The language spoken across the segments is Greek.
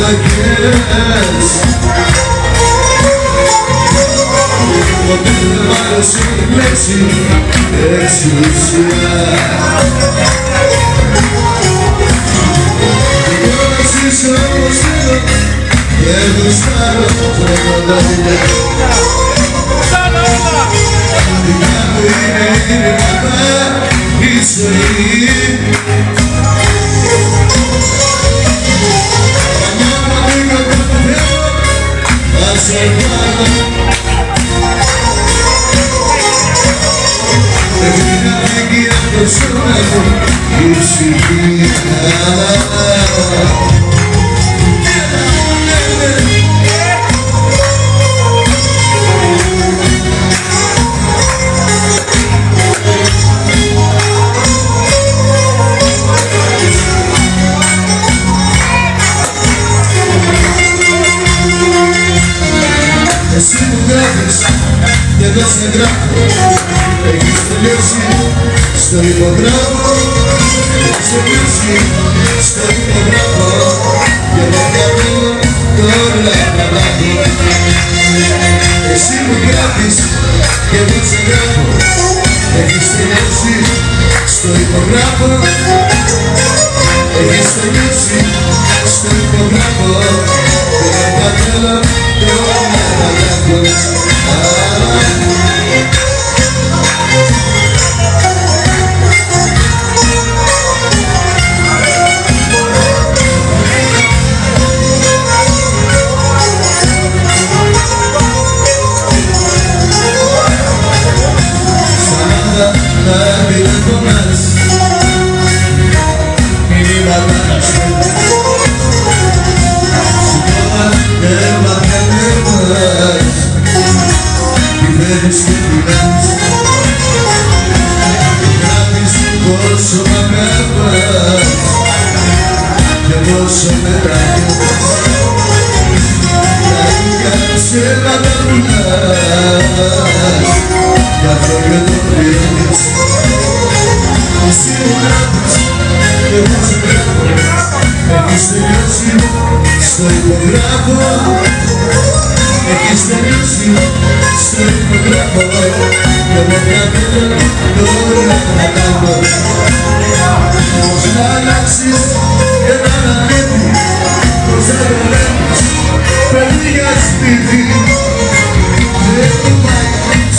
λακές. Ποτέ δεν μ' άρεσε η λέξη εξουσία. Τώρα ζήσω όπως θέλω και γουστάρω τα δουλειά. Δικά μου είναι παπά η ζωή. Καμιά μου λίγο το θέλω, θα σε πάρω. Έφυγα εκεί από το σώμα μου η ψυχή. Εσύ μου γράφεις και εγώ σε γράφω. Έχεις τελειώσει στο υπογράφω. Έχεις τελειώσει στο υπογράφω. Και εγώ θέλω τώρα να λάβω. Εσύ μου γράφεις και εγώ σε γράφω. Έχεις τελειώσει στο υπογράφω. Έχεις τελειώσει στο υπογράφω. Και εγώ θέλω τώρα να λάβω. Πόσο μ' αγαπάς και πόσο με ράγεις. Για ψέματα πουλάς, γι' αυτό και το πληρώνεις. Εσύ μου γράφεις και εγώ σε γράφω. Έχεις τελειώσει στο υπογράφω. Έχεις τελειώσει στο υπογράφω. Και εγώ πια θέλω τώρα να κάνω. Πώς να αλλάξεις και να αναλύει. Πώς να το βλέπεις παιδί για σπίτι. Δεν το πάει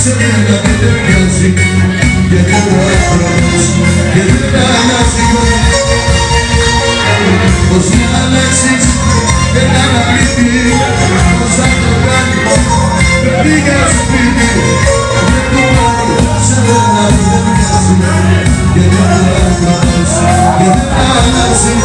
σε μένα δεν ταιριάζει. Γιατί ο άνθρωπος και δεν αλλάζει. Πώς να αλλάξεις και να αναλύει. Πώς να το κάνεις παιδί για σπίτι. Δεν το πάει σε μένα δεν ταιριάζει. Γιατί ο άνθρωπος και δεν αλλάζει.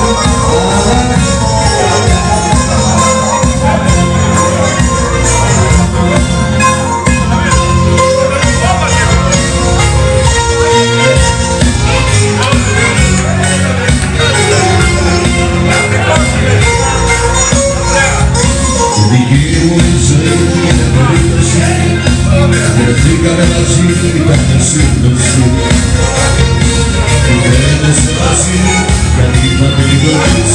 Βρεθήκαμε μαζί, ήταν σύμπτωση. Κουβέντες μαζί, γιατί είπαμε λίγο της.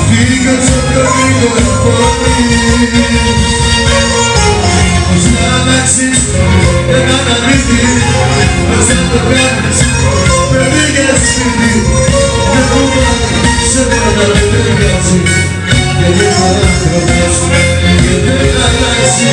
Φύγα στο πιο γρήγορα πόλη. Πώς να αλλάξεις και να αναλύθεις. Πώς να το κάνεις παιδί για σπίτι. Δεν μου πάει σε μένα δεν ταιριάζει. Γιατί ο άνθρωπος και δεν αλλάζει.